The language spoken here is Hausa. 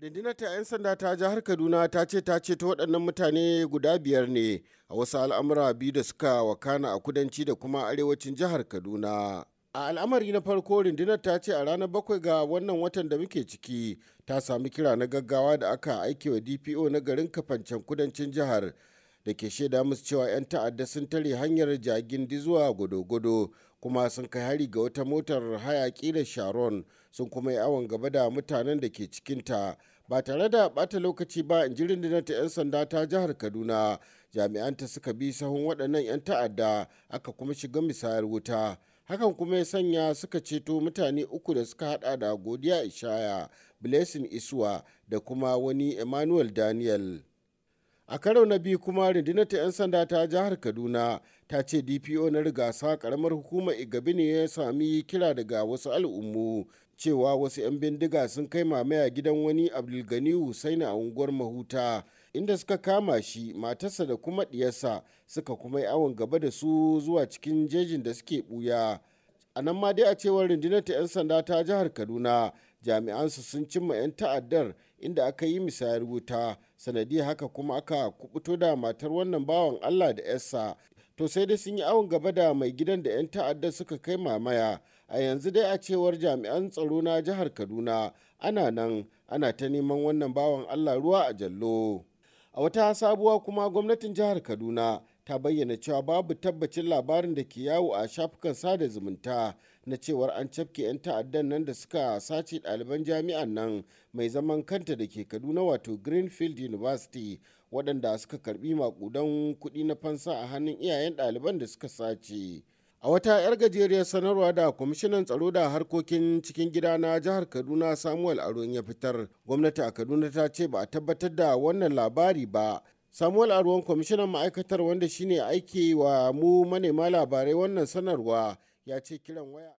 Rundunar ta 'yan sanda ta jihar Kaduna ta ce ta ceto waɗannan mutane guda biyar ne a wasu al'amura biyu da suka wakana a kudanci da kuma arewacin jihar Kaduna. A al'amari na farko, rundunar ta ce a ranar 7 ga wannan watan da muke ciki ta sami kira na gaggawa da aka aike wa DPO na garin Kafancen kudancin jihar da ke shaida musu cewa 'yan ta'adda sun tare hanyar Jagindi zuwa Godo-Godo kuma sun kai hari ga wata motar hayaki da Sharon, sun kuma yi awon gaba da mutanen da ke cikinta ba tare da bata lokaci ba. In ji rundunar ta 'yan sanda ta jihar Kaduna, jami'anta suka bi sahun waɗannan 'yan ta'adda aka kuma shiga misayar wuta. Hakan kuma ya sanya suka ceto mutane uku da suka hada da Godiya Ishaya, Blessing Iswa da kuma wani Emmanuel Daniel. A karo na biyu kuma rundunar ta 'yan sanda ta jihar Kaduna ta ce DPO na rigasa karamar hukumar Igabi ne ya sami kira daga wasu al'ummu cewa wasu 'yan bindiga sun kai mamaya gidan wani Abdulgani Husaini a unguwar Mahuta, inda suka kama shi, matarsa da kuma diyarsa, suka kuma yi awon gaba da su zuwa cikin jejin da suke buya. A nan ma dai a cewar rundunar ta 'yan sanda ta jihar Kaduna, jami'ansu sun cimma 'yan ta'addar inda aka yi misayar wuta, sanadiyar haka kuma aka kubuto da matar wannan bawan Allah da 'yarsa. To sai dai sun yi awon gaba da mai gidan da 'yan ta'addar suka kai mamaya. A yanzu dai a cewar jami'an tsaro na jihar Kaduna, ana nan ana ta neman wannan bawan Allah ruwa a jallo. A wata sabuwa kuma, gwamnatin jihar Kaduna ta bayyana cewa babu tabbacin labarin da ke yawo a shafukan sada zumunta na cewar an cafke 'yan ta'addan nan da suka sace ɗaliban jami'an nan mai zaman kanta da ke Kaduna wato Greenfield University, waɗanda suka karbi makudan kuɗi na fansa a hannun iyayen ɗaliban da suka sace. A wata 'yar gajeriyar sanarwa da kwamishinan tsaro da harkokin cikin gida na jihar Kaduna Samuel Aron ya fitar, gwamnati a Kaduna ta ce ba a tabbatar da wannan labari ba. Samuel Aron, kwamishinan ma'aikatar wanda shine aiki wa mu manema labarai wannan sanarwa, ya ce kiran waya